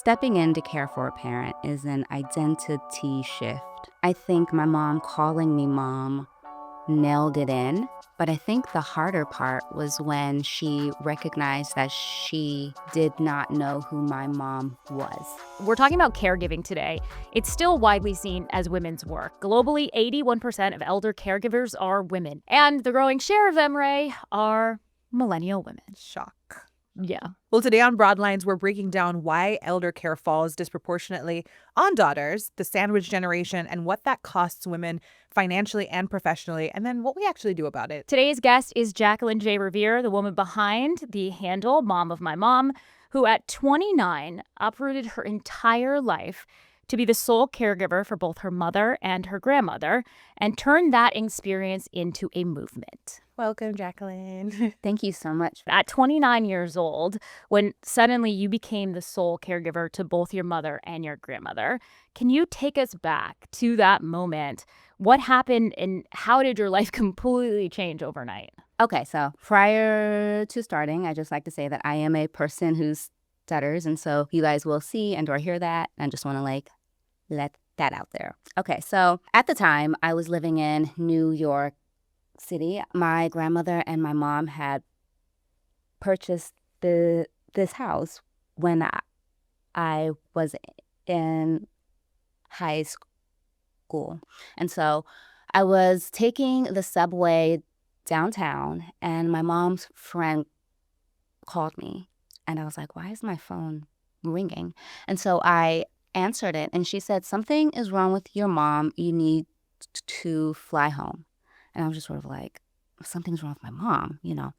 Stepping in to care for a parent is an identity shift. I think my mom calling me mom nailed it in, but I think the harder part was when she recognized that she did not know who my mom was. We're talking about caregiving today. It's still widely seen as women's work. Globally, 81% of elder caregivers are women, and the growing share of them, Ray, are millennial women. Shock. Yeah. Well, today on Broadlines, we're breaking down why elder care falls disproportionately on daughters, the sandwich generation, and what that costs women financially and professionally, and then what we actually do about it. Today's guest is Jacquelyn Revere, the woman behind the handle Mom of My Mom, who at 29 uprooted her entire life to be the sole caregiver for both her mother and her grandmother and turned that experience into a movement. Welcome, Jacquelyn. Thank you so much. At 29 years old, when suddenly you became the sole caregiver to both your mother and your grandmother, can you take us back to that moment? What happened and how did your life completely change overnight? Okay, so prior to starting, I just like to say that I am a person who stutters, and so you guys will see and or hear that. I just want to let that out there. Okay, so at the time, I was living in New York City. My grandmother and my mom had purchased this house when I was in high school. And so I was taking the subway downtown, and my mom's friend called me. And I was like, why is my phone ringing? And so I answered it, and she said, something is wrong with your mom. You need to fly home. And I was just sort of like, something's wrong with my mom, you know.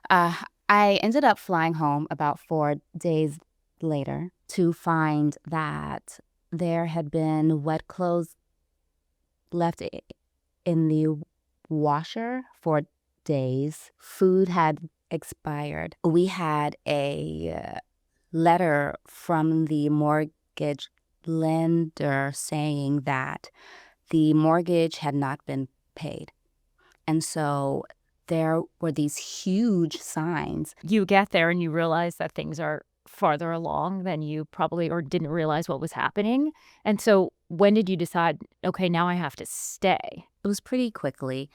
I ended up flying home about 4 days later to find that there had been wet clothes left in the washer for days. Food had expired. We had a letter from the mortgage lender saying that the mortgage had not been paid. And so there were these huge signs. You get there and you realize that things are farther along than you probably or didn't realize what was happening. And so when did you decide, okay, now I have to stay? It was pretty quickly.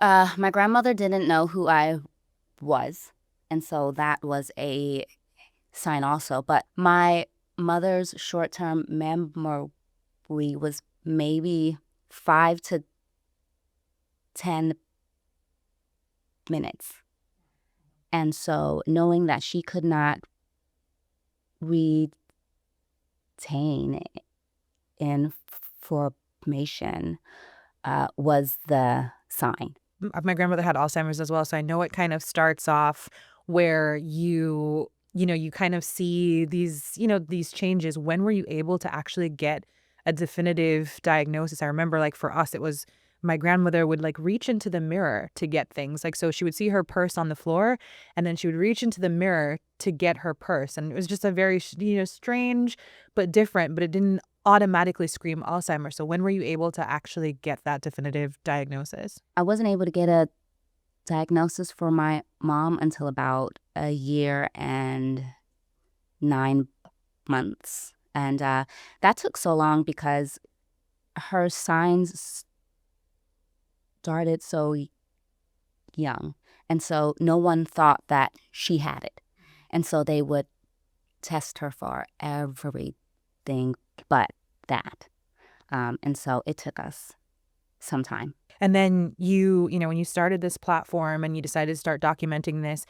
My grandmother didn't know who I was, and so that was a sign also. But my mother's short-term memory was maybe 5 to 10 minutes. And so knowing that she could not retain information was the sign. My grandmother had Alzheimer's as well, so I know it kind of starts off where you kind of see these changes. When were you able to actually get a definitive diagnosis? I remember, like, for us, it was my grandmother would reach into the mirror to get things. So she would see her purse on the floor, and then she would reach into the mirror to get her purse. And it was just a very, strange but different, but it didn't automatically scream Alzheimer's. So when were you able to actually get that definitive diagnosis? I wasn't able to get a diagnosis for my mom until about a year and 9 months. And that took so long because her signs started so young. And so no one thought that she had it. And so they would test her for everything but that. And so it took us some time. And then when you started this platform and you decided to start documenting this,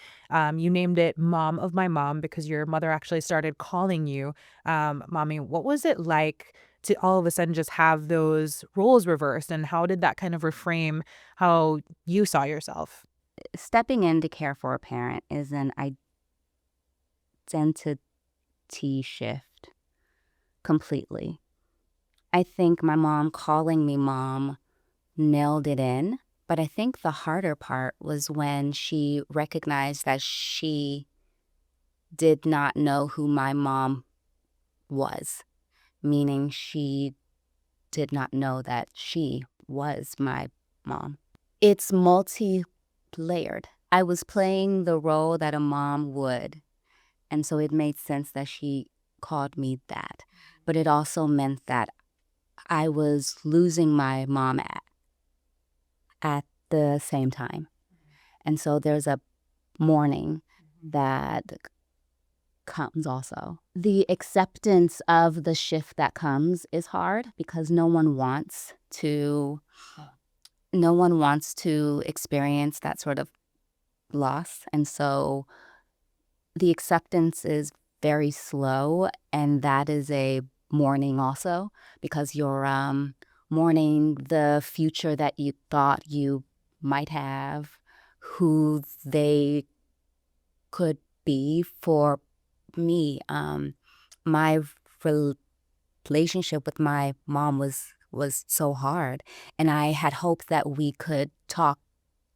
you named it Mom of My Mom because your mother actually started calling you Mommy. What was it like to all of a sudden just have those roles reversed, and how did that kind of reframe how you saw yourself? Stepping in to care for a parent is an identity shift completely. I think my mom calling me mom nailed it in, but I think the harder part was when she recognized that she did not know who my mom was, meaning she did not know that she was my mom. It's multi-layered. I was playing the role that a mom would, and so it made sense that she called me that. But it also meant that I was losing my mom at the same time. And so there's a mourning that comes also. The acceptance of the shift that comes is hard because no one wants to experience that sort of loss. And so the acceptance is very slow, and that is a mourning also because you're mourning the future that you thought you might have, who they could be. For me, my relationship with my mom was so hard, and I had hoped that we could talk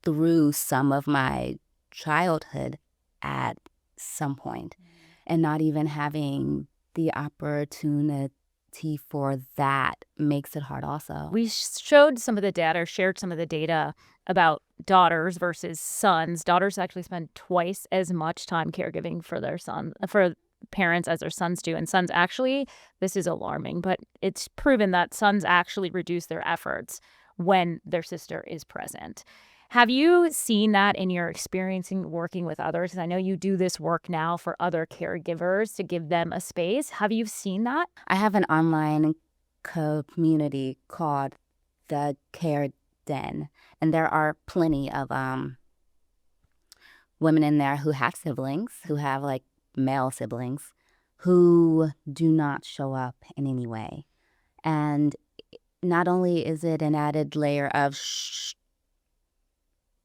through some of my childhood at some point, and not even having the opportunity for that makes it hard also. We showed some of the data, or shared some of the data about daughters versus sons. Daughters actually spend twice as much time caregiving for parents as their sons do. And sons actually, this is alarming, but it's proven that sons actually reduce their efforts when their sister is present. Have you seen that in your experiencing working with others? Because I know you do this work now for other caregivers to give them a space. Have you seen that? I have an online community called the Care Den, and there are plenty of women in there who have siblings, who have like male siblings, who do not show up in any way. And not only is it an added layer of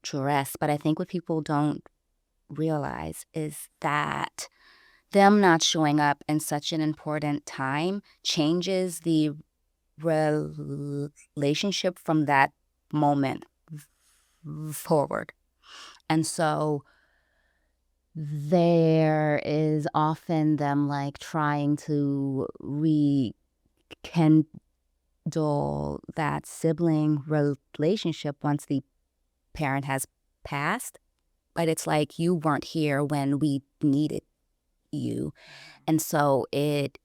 stress, but I think what people don't realize is that them not showing up in such an important time changes the relationship from that moment forward. And so there is often them like trying to rekindle that sibling relationship once the parent has passed. But it's like you weren't here when we needed you. And so it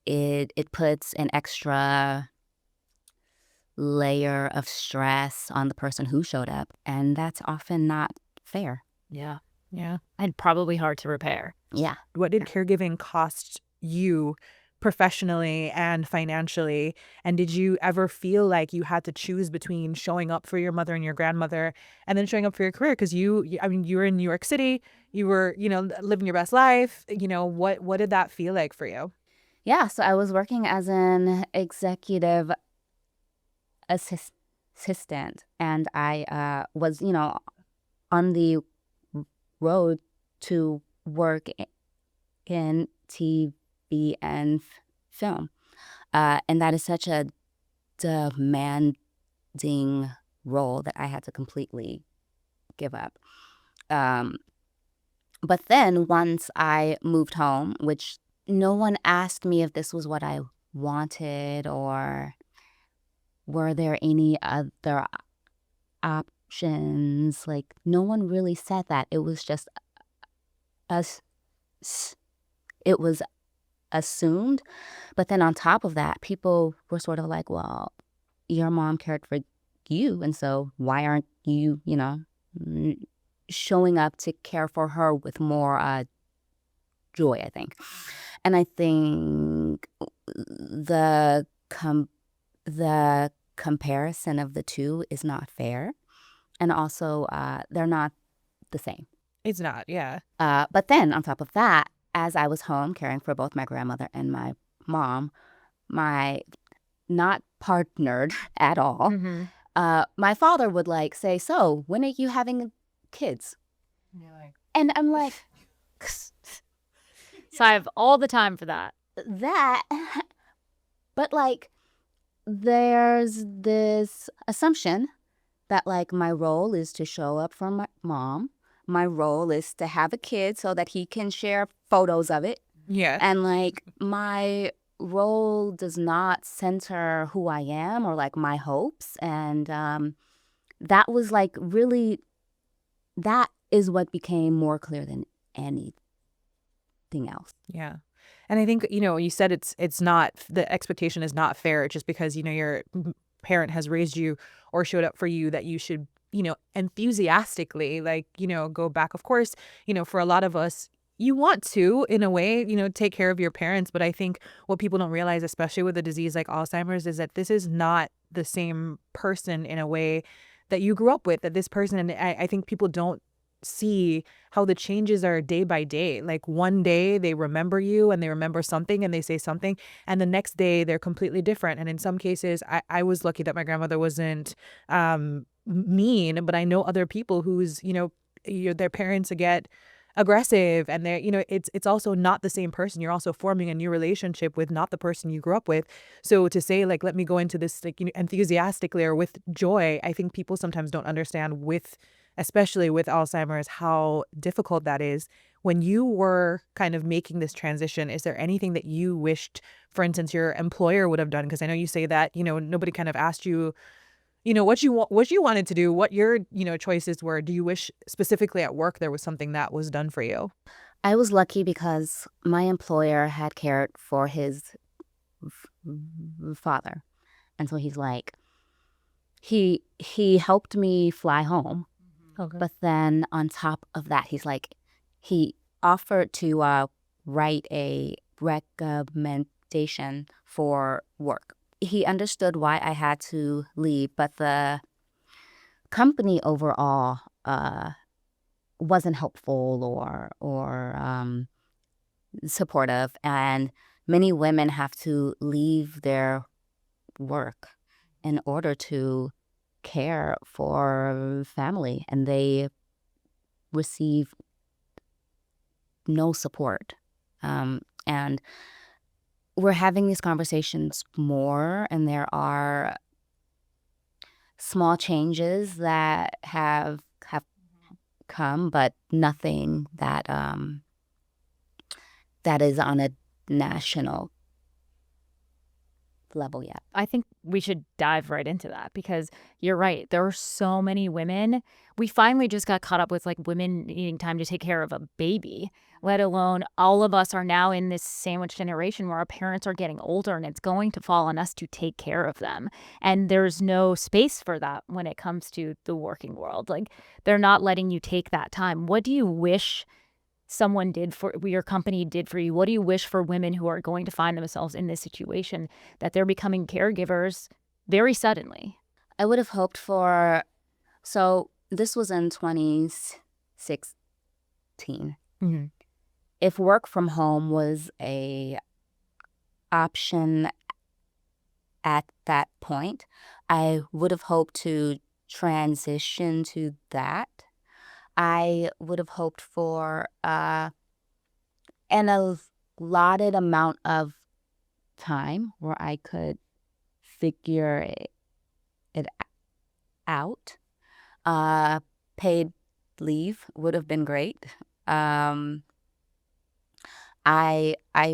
puts an extra layer of stress on the person who showed up, and that's often not fair. Yeah. Yeah. And probably hard to repair. Yeah. What did caregiving cost you professionally and financially? And did you ever feel like you had to choose between showing up for your mother and your grandmother and then showing up for your career? Because you were in New York City, you were, living your best life. What did that feel like for you? Yeah, so I was working as an executive assistant, and I was, on the road to work in TV and film. And that is such a demanding role that I had to completely give up. But then once I moved home, which no one asked me if this was what I wanted or were there any other options. Like, no one really said that. It was just us. It was assumed. But then on top of that, people were sort of like, well, your mom cared for you, and so why aren't you, showing up to care for her with more joy, I think. And I think the comparison of the two is not fair. And also, they're not the same. It's not, yeah. But then on top of that, as I was home caring for both my grandmother and my mom, my not partnered at all, my father would say, so when are you having kids? And I'm like, so I have all the time for that. But there's this assumption that my role is to show up for my mom. My role is to have a kid so that he can share photos of it. Yeah. And my role does not center who I am or my hopes. And that was really, that is what became more clear than anything else. Yeah. And I think, you said it's not, the expectation is not fair just because, your parent has raised you or showed up for you, that you should, enthusiastically, like, go back. Of course, for a lot of us, you want to, in a way, take care of your parents. But I think what people don't realize, especially with a disease like Alzheimer's, is that this is not the same person in a way that you grew up with, that this person, and I think people don't see how the changes are day by day. Like one day they remember you and they remember something and they say something, and the next day they're completely different. And in some cases, I was lucky that my grandmother wasn't mean, but I know other people whose, their parents get aggressive, and they're, it's also not the same person. You're also forming a new relationship with not the person you grew up with. So to say, like, let me go into this, like, enthusiastically or with joy, I think people sometimes don't understand, especially with Alzheimer's, how difficult that is. When you were kind of making this transition, is there anything that you wished, for instance, your employer would have done? Because I know you say that, nobody kind of asked you, what you wanted to do, what your, choices were. Do you wish specifically at work there was something that was done for you? I was lucky because my employer had cared for his father. And so he's like, he helped me fly home. Okay. But then on top of that, he offered to write a recommendation for work. He understood why I had to leave, but the company overall wasn't helpful or supportive, and many women have to leave their work in order to care for family, and they receive no support. And we're having these conversations more, and there are small changes that have come, but nothing that that is on a national level yet. I think we should dive right into that, because you're right. There are so many women. We finally just got caught up with like women needing time to take care of a baby, let alone all of us are now in this sandwich generation where our parents are getting older and it's going to fall on us to take care of them. And there's no space for that when it comes to the working world. Like, they're not letting you take that time. What do you wish someone did for your company did for you? What do you wish for women who are going to find themselves in this situation, that they're becoming caregivers very suddenly? I would have hoped for, so this was in 2016. Mm-hmm. If work from home was a option at that point, I would have hoped to transition to that. I would have hoped for an allotted amount of time where I could figure it out. Paid leave would have been great. I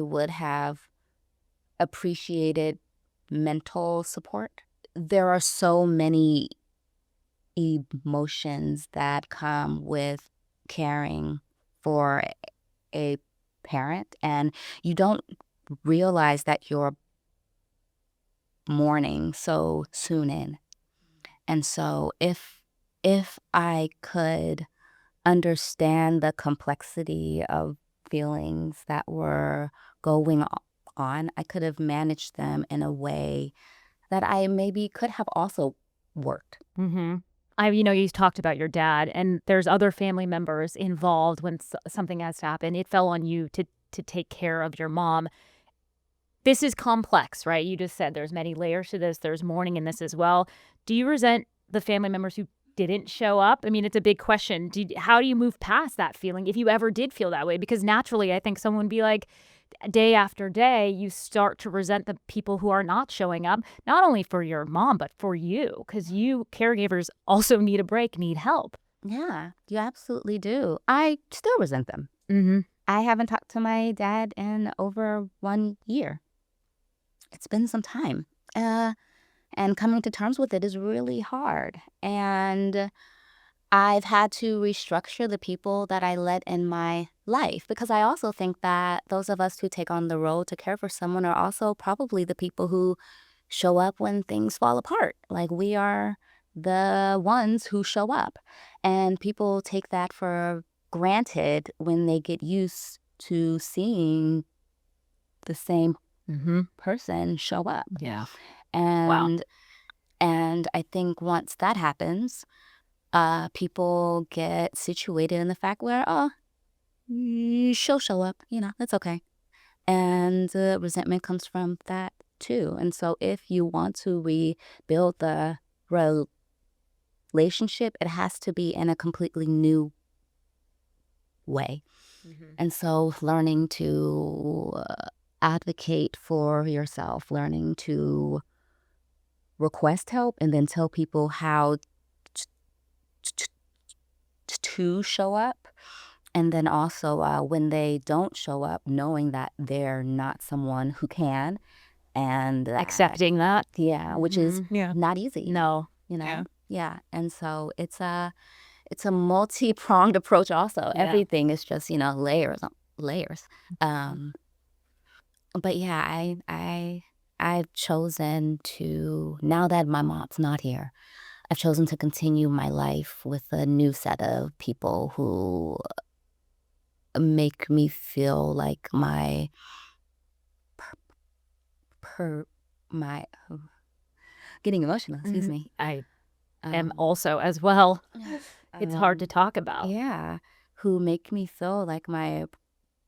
would have appreciated mental support. There are so many emotions that come with caring for a parent, and you don't realize that you're mourning so soon in. And so if I could understand the complexity of feelings that were going on, I could have managed them in a way that I maybe could have also worked. Mm-hmm. You talked about your dad, and there's other family members involved when something has to happen. It fell on you to take care of your mom. This is complex, right? You just said there's many layers to this. There's mourning in this as well. Do you resent the family members who didn't show up? I mean, it's a big question. How do you move past that feeling if you ever did feel that way? Because naturally, I think someone would be like, day after day, you start to resent the people who are not showing up, not only for your mom, but for you, because you caregivers also need a break, need help. Yeah, you absolutely do. I still resent them. Mm-hmm. I haven't talked to my dad in over 1 year. It's been some time. And coming to terms with it is really hard. And I've had to restructure the people that I let in my life, because I also think that those of us who take on the role to care for someone are also probably the people who show up when things fall apart. Like, we are the ones who show up, and people take that for granted when they get used to seeing the same person show up. Yeah. And I think once that happens, people get situated in the fact where, oh, she'll show up, it's okay. And resentment comes from that too. And so if you want to rebuild the relationship, it has to be in a completely new way. And so learning to advocate for yourself, learning to request help, and then tell people how to show up. And then also when they don't show up, knowing that they're not someone who can, and Accepting that. Yeah, which is Yeah. not easy. No. Yeah. And so it's a multi-pronged approach also. Yeah. Everything is just, layers. But yeah, I've chosen to, now that my mom's not here, I've chosen to continue my life with a new set of people who make me feel like my getting emotional, excuse me. I am also as well. It's hard to talk about. Yeah, who make me feel like my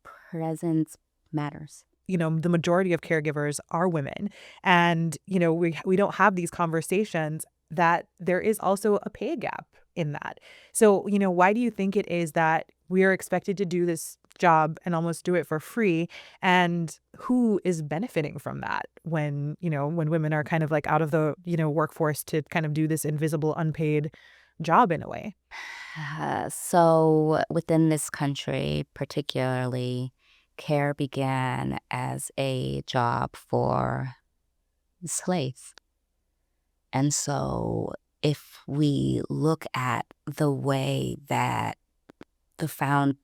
presence matters. The majority of caregivers are women. And, we don't have these conversations that there is also a pay gap in that. So, why do you think it is that we are expected to do this job and almost do it for free? And who is benefiting from that when women are kind of like out of the, workforce to kind of do this invisible, unpaid job in a way? So within this country, particularly, care began as a job for slaves. And so if we look at the way that the foundation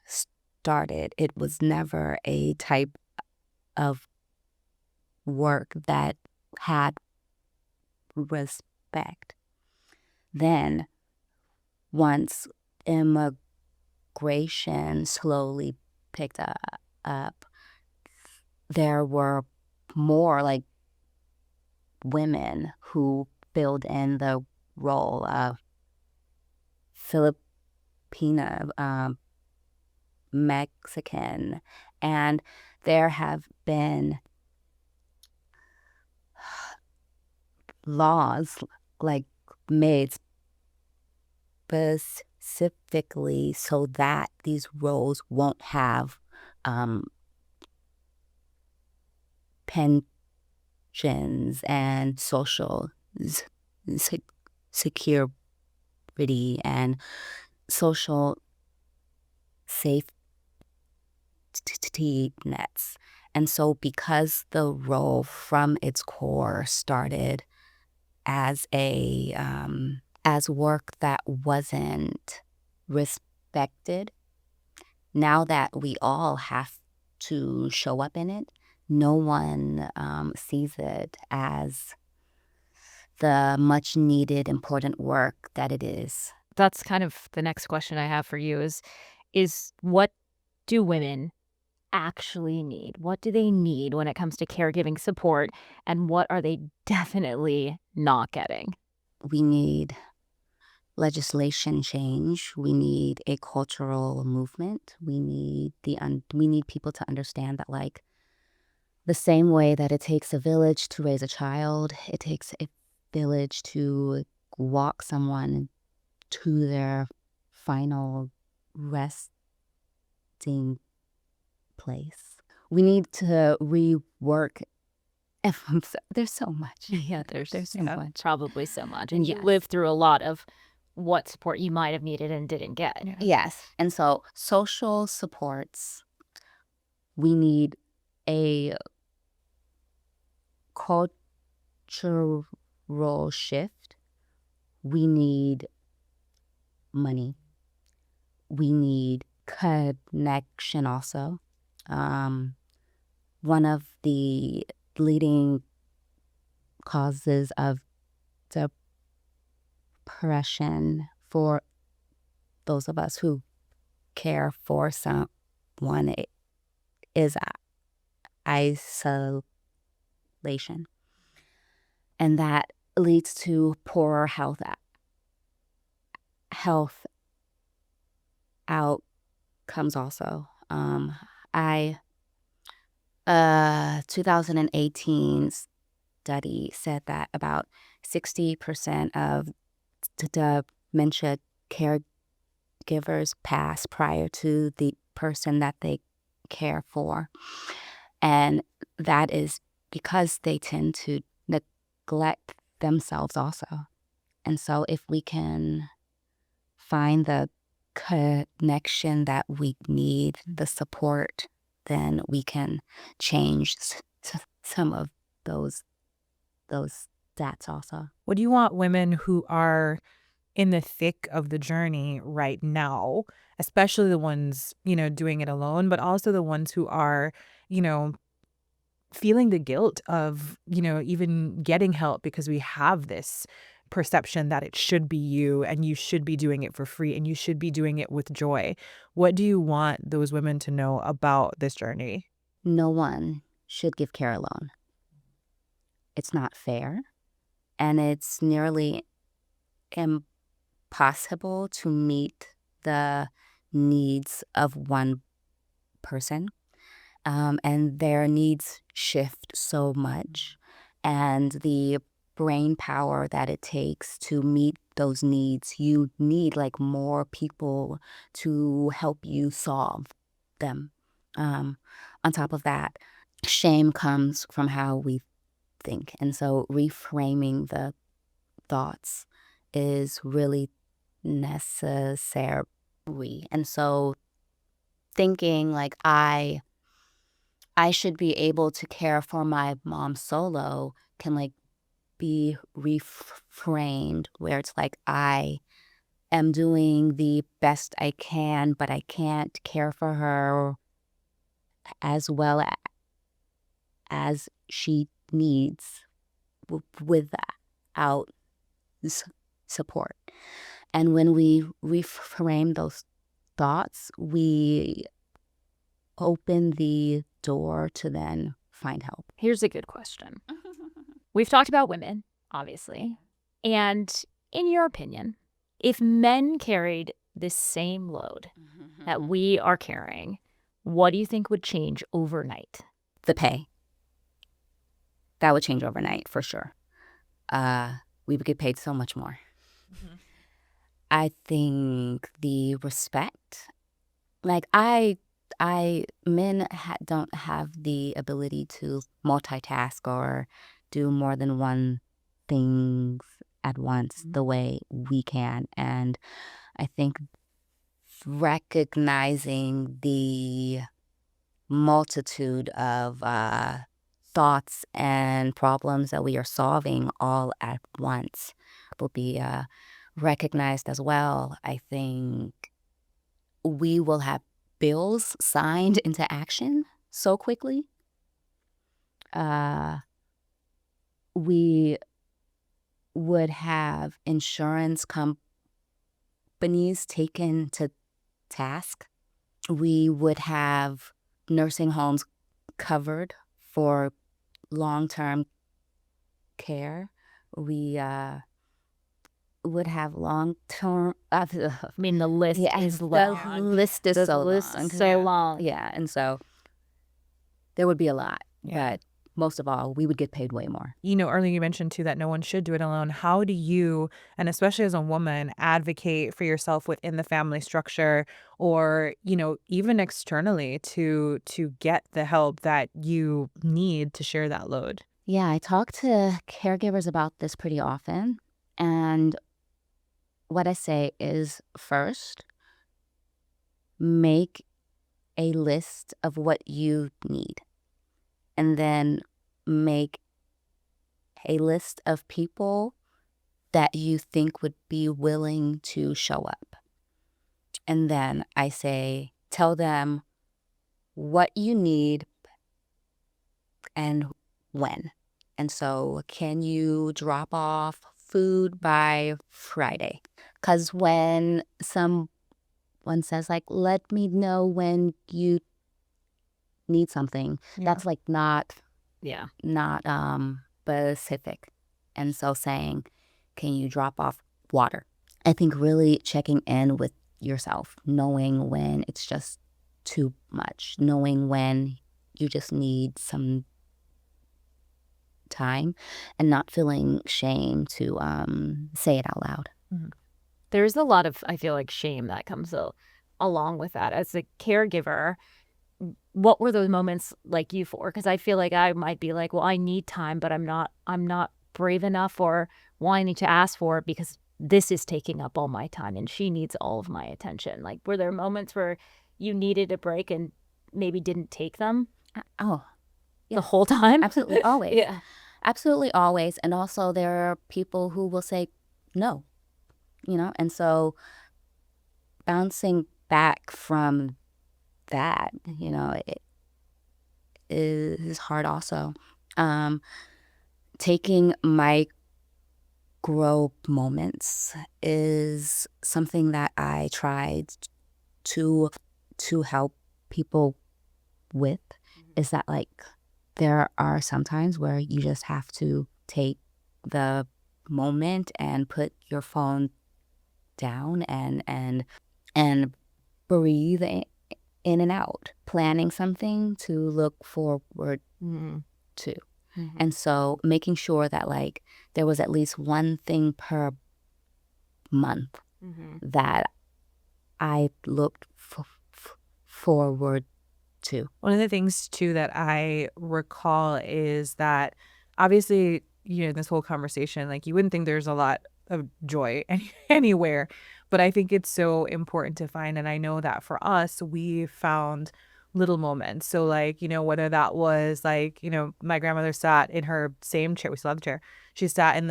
started, it was never a type of work that had respect. Then, once immigration slowly picked up, there were more like women who filled in the role of Filipina, Mexican, and there have been laws like made specifically so that these roles won't have pensions and social security and social safety nets. And so because the role from its core started as as work that wasn't respected, now that we all have to show up in it, no one sees it as the much needed important work that it is. That's kind of the next question I have for you is what do women actually need? What do they need when it comes to caregiving support, and what are they definitely not getting? We need legislation change. We need a cultural movement. We need we need people to understand that, like, the same way that it takes a village to raise a child, it takes a village to walk someone to their final resting place. We need to rework. There's so much. Yeah, there's so much. Probably so much. And you Yes. lived through a lot of what support you might have needed and didn't get. Yes. And so social supports, we need a cultural shift we need money. We need connection also. One of the leading causes of depression for those of us who care for someone is isolation. And that leads to poorer health outcomes also. 2018 study said that about 60% of dementia caregivers pass prior to the person that they care for. And that is because they tend to neglect themselves also. And so if we can find the connection that we need, the support, then we can change some of those stats also. What do you want women who are in the thick of the journey right now, especially the ones, doing it alone, but also the ones who are, feeling the guilt of, even getting help because we have this perception that it should be you and you should be doing it for free and you should be doing it with joy. What do you want those women to know about this journey? No one should give care alone. It's not fair, and it's nearly impossible to meet the needs of one person. And their needs shift so much, and the brain power that it takes to meet those needs, you need like more people to help you solve them. On top of that, shame comes from how we think, and so reframing the thoughts is really necessary. And so thinking like I should be able to care for my mom solo can like be reframed, where it's like I am doing the best I can, but I can't care for her as well as she needs without support. And when we reframe those thoughts, we open the door to then find help. Here's a good question. We've talked about women, obviously. And in your opinion, if men carried this same load that we are carrying, what do you think would change overnight? The pay. That would change overnight for sure. We would get paid so much more. I think the respect, like men don't have the ability to multitask or do more than one thing at once the way we can. And I think recognizing the multitude of thoughts and problems that we are solving all at once will be recognized as well. I think we will have bills signed into action so quickly. We would have insurance companies taken to task. We would have nursing homes covered for long-term care. We would have long-term. I mean, the list is long. The list is so long. long. Yeah, and so there would be a lot, but most of all, we would get paid way more. Earlier you mentioned too that no one should do it alone. How do you, and especially as a woman, advocate for yourself within the family structure or, even externally to get the help that you need to share that load? Yeah, I talk to caregivers about this pretty often. And what I say is, first, make a list of what you need. And then make a list of people that you think would be willing to show up. And then I say, tell them what you need and when. And so, can you drop off food by Friday? Because when someone says, like, let me know when you need something, that's like not Yeah. specific. And so saying, can you drop off water? I think really checking in with yourself, knowing when it's just too much, knowing when you just need some time, and not feeling shame to say it out loud. There's a lot of, I feel like, shame that comes along with that. As a caregiver, what were those moments like you for? Because I feel like I might be like, well, I need time, but I'm not brave enough, or well, I need to ask for it because this is taking up all my time and she needs all of my attention. Like, were there moments where you needed a break and maybe didn't take them Oh, the whole time? absolutely, always. Yeah. Absolutely always. And also there are people who will say no, and so bouncing back from that, it is hard also. Taking micro moments is something that I tried to help people with, is that, like, there are some times where you just have to take the moment and put your phone down and breathe in and out, planning something to look forward to. And so making sure that, like, there was at least one thing per month that I looked forward to. One of the things too that I recall is that obviously, this whole conversation, like, you wouldn't think there's a lot of joy anywhere, but I think it's so important to find. And I know that for us, we found little moments. So, like, whether that was like, my grandmother sat in her same chair. We still have the chair. She sat in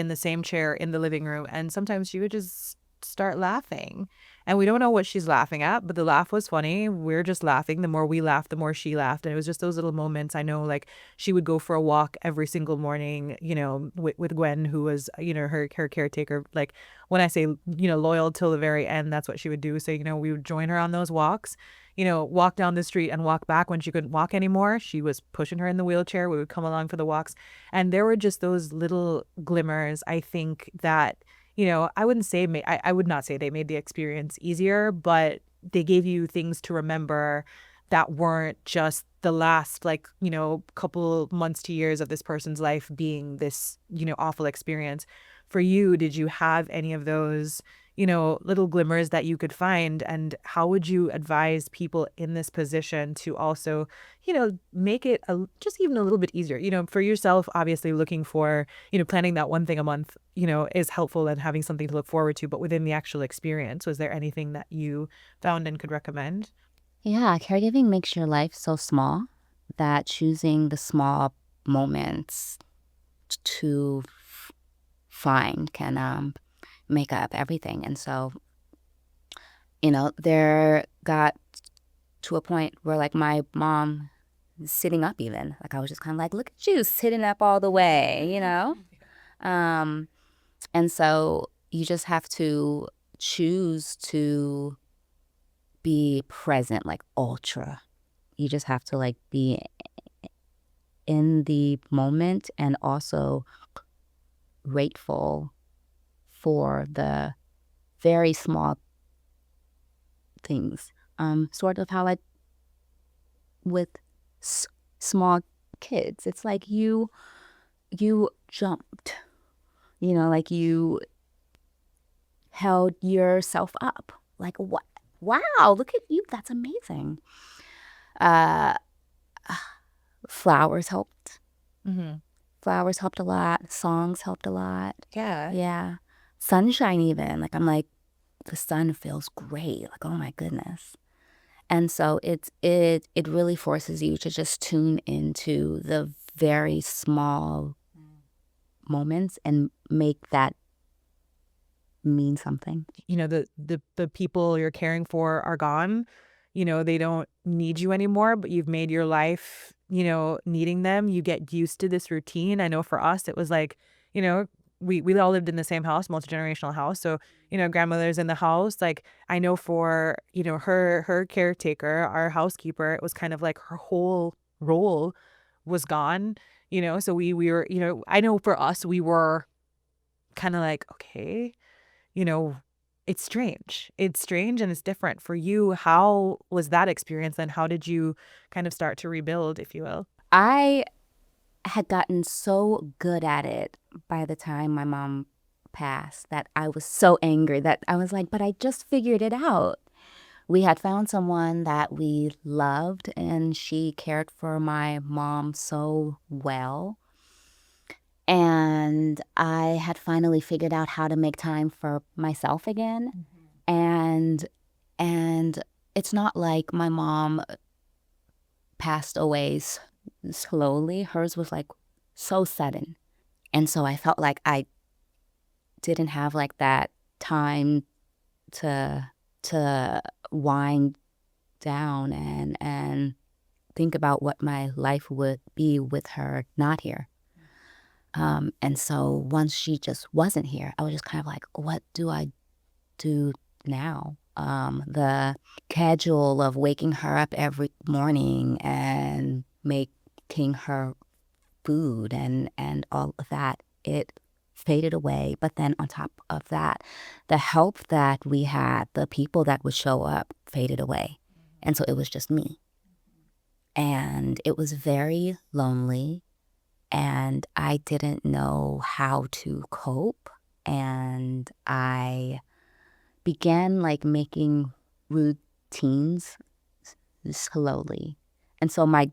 the same chair in the living room, and sometimes she would just start laughing. And we don't know what she's laughing at, but the laugh was funny. We're just laughing. The more we laughed, the more she laughed. And it was just those little moments. I know, like, she would go for a walk every single morning, with Gwen, who was, her caretaker. Like, when I say, loyal till the very end, that's what she would do. So, we would join her on those walks, walk down the street and walk back when she couldn't walk anymore. She was pushing her in the wheelchair. We would come along for the walks. And there were just those little glimmers, I think, that, I would not say they made the experience easier, but they gave you things to remember that weren't just the last, like, couple months to years of this person's life being this, awful experience. For you, did you have any of those, little glimmers that you could find? And how would you advise people in this position to also, make it just even a little bit easier? For yourself, obviously looking for, planning that one thing a month, is helpful and having something to look forward to. But within the actual experience, was there anything that you found and could recommend? Yeah, caregiving makes your life so small that choosing the small moments to find can make up everything. And so, there got to a point where, like, my mom sitting up even, like, I was just kind of like, look at you sitting up all the way, and so you just have to choose to be present, like, ultra. You just have to, like, be in the moment and also grateful for the very small things. Sort of how, like, with small kids, it's like you jumped, like, you held yourself up. Like, what? Wow, look at you. That's amazing. Flowers helped. Flowers helped a lot. Songs helped a lot. Yeah. Yeah. Sunshine even. Like, I'm like, the sun feels great. Like, oh my goodness. And so it really forces you to just tune into the very small moments and make that mean something. You know, the people you're caring for are gone. You know, they don't need you anymore, but you've made your life, you know, needing them. You get used to this routine. I know for us, it was like, you know, we all lived in the same house, multi-generational house. So, you know, grandmother's in the house. Like, I know for, you know, her caretaker, our housekeeper, it was kind of like her whole role was gone, you know. So we were, you know, I know for us, we were kind of like, okay, you know, it's strange. It's strange and it's different. For you, how was that experience and how did you kind of start to rebuild, if you will? I had gotten so good at it by the time my mom passed that I was so angry that I was like, but I just figured it out. We had found someone that we loved, and she cared for my mom so well. And I had finally figured out how to make time for myself again. And it's not like my mom passed away slowly. Hers was like so sudden. And so I felt like I didn't have like that time to wind down and think about what my life would be with her not here. And so once she just wasn't here, I was just kind of like, what do I do now? The schedule of waking her up every morning and making her food and all of that, it faded away. But then on top of that, the help that we had, the people that would show up faded away. And so it was just me. And it was very lonely. And I didn't know how to cope. And I began like making routines slowly. And so my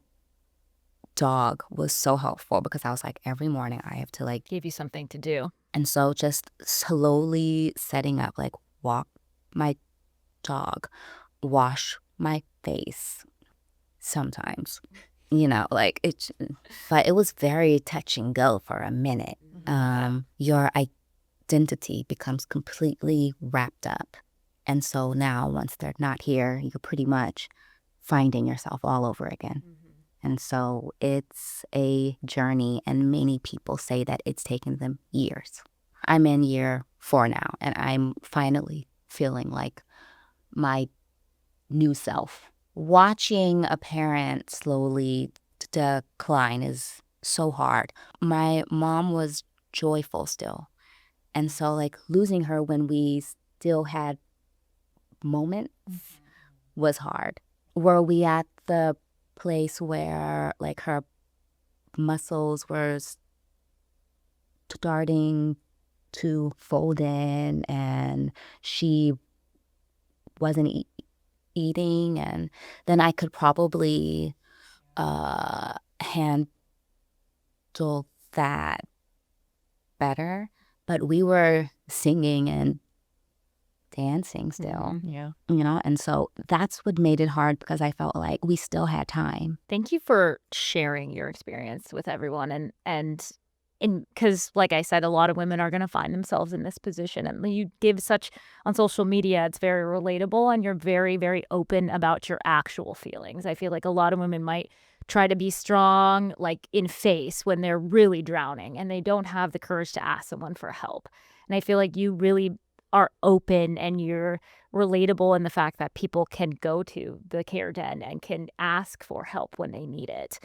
dog was so helpful because I was like, every morning I have to like Give you something to do. And so just slowly setting up, like walk my dog, wash my face sometimes, you know, like it's, but it was very touch and go for a minute. Your identity becomes completely wrapped up. And so now once they're not here, you're pretty much finding yourself all over again. And so it's a journey, and many people say that it's taken them years. I'm in year 4 now, and I'm finally feeling like my new self. Watching a parent slowly decline is so hard. My mom was joyful still. And so like losing her when we still had moments was hard. Were we at the place where like her muscles were starting to fold in and she wasn't eating, and then I could probably handle that better. But we were singing and dancing still, Yeah. you know, and so that's what made it hard because I felt like we still had time. Thank you for sharing your experience with everyone. And because, like I said, a lot of women are going to find themselves in this position. And you give such, on social media, it's very relatable, and you're very, very open about your actual feelings. I feel like a lot of women might try to be strong, like in face, when they're really drowning and they don't have the courage to ask someone for help. And I feel like you really are open and you're relatable in the fact that people can go to the care den and can ask for help when they need it.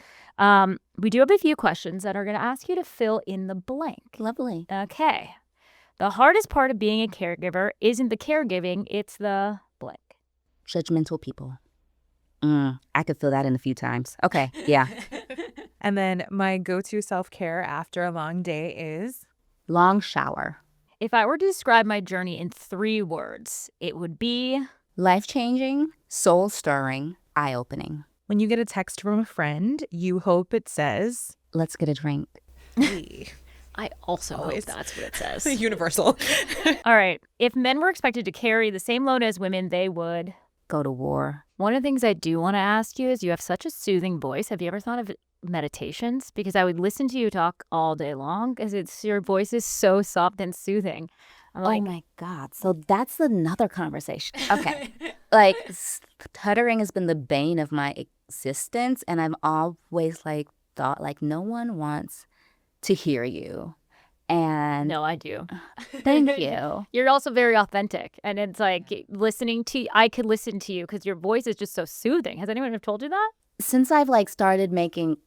We do have a few questions that are going to ask you to fill in the blank. Lovely. Okay. The hardest part of being a caregiver isn't the caregiving, it's the blank. Judgmental people. I could feel that in a few times. Okay, yeah. And then my go-to self-care after a long day is? Long shower. If I were to describe my journey in 3 words, it would be Life-changing, soul-stirring, eye-opening. When you get a text from a friend, you hope it says? Let's get a drink. I also Always. hope that's what it says. Universal. All right. If men were expected to carry the same load as women, they would Go to war. One of the things I do want to ask you is you have such a soothing voice. Have you ever thought of meditations? Because I would listen to you talk all day long because your voice is so soft and soothing. I'm Oh like, my God. So that's another conversation. Okay. Like stuttering has been the bane of my existence. And I've always like thought like no one wants to hear you. And no, I do. thank you. You're also very authentic. And it's like listening to, I could listen to you because your voice is just so soothing. Has anyone ever told you that? Since I've like started making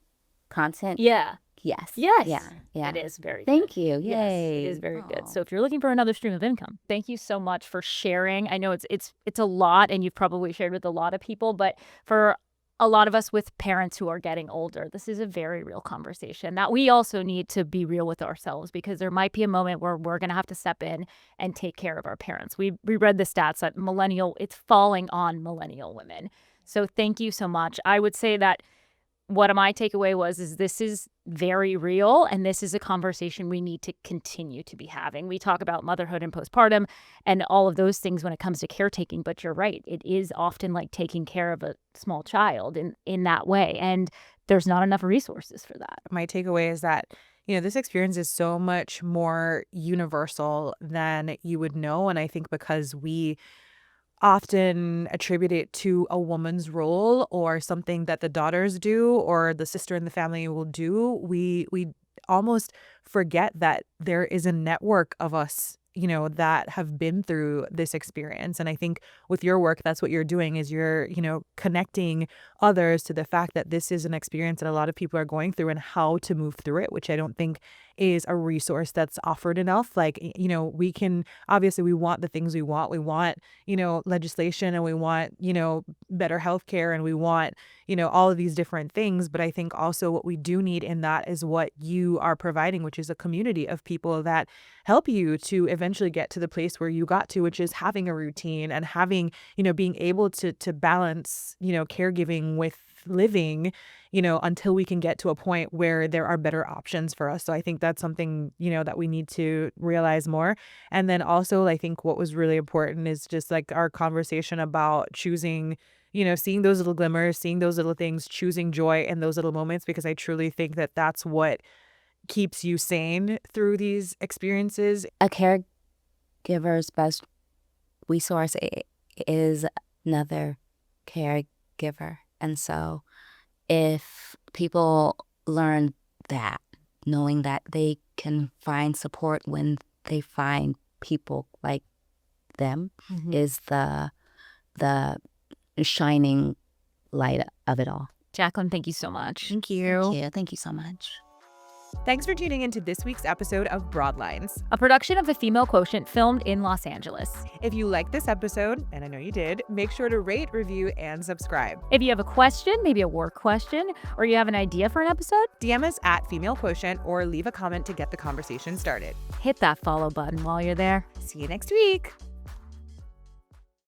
content, Yeah. yes. Yes. Yeah. It is very Thank good. you. Yes, Yay. it is very good. Aw. So if you're looking for another stream of income, thank you so much for sharing. I know it's a lot, and you've probably shared with a lot of people, but for a lot of us with parents who are getting older, this is a very real conversation that we also need to be real with ourselves, because there might be a moment where we're going to have to step in and take care of our parents. We read the stats that it's falling on millennial women. So thank you so much. I would say that what my takeaway is this is very real, and this is a conversation we need to continue to be having. We talk about motherhood and postpartum and all of those things when it comes to caretaking, but you're right. It is often like taking care of a small child in that way, and there's not enough resources for that. My takeaway is that, this experience is so much more universal than you would know. And I think because we often attribute it to a woman's role or something that the daughters do or the sister in the family will do, we almost forget that there is a network of us, that have been through this experience. And I think with your work, that's what you're doing, is you're, connecting others to the fact that this is an experience that a lot of people are going through and how to move through it, which I don't think is a resource that's offered enough. Like, we can, obviously we want the things we want. We want, legislation, and we want, better healthcare, and we want, all of these different things. But I think also what we do need in that is what you are providing, which is a community of people that help you to eventually get to the place where you got to, which is having a routine and having, being able to balance, caregiving with living, until we can get to a point where there are better options for us. So I think that's something, that we need to realize more. And then also, I think what was really important is just like our conversation about choosing, seeing those little glimmers, seeing those little things, choosing joy in those little moments, because I truly think that that's what keeps you sane through these experiences. A caregiver's best resource is another caregiver. And so if people learn that, knowing that they can find support when they find people like them, is the shining light of it all. Jacquelyn, thank you so much. Thank you. Thank you so much. Thanks for tuning into this week's episode of Broadlines, A production of the Female Quotient, filmed in Los Angeles. If you liked this episode, and I know you did, make sure to rate, review, and subscribe. If you have a question, maybe a work question, or you have an idea for an episode, DM us at Female Quotient or leave a comment to get the conversation started. hit that follow button while you're there. See you next week.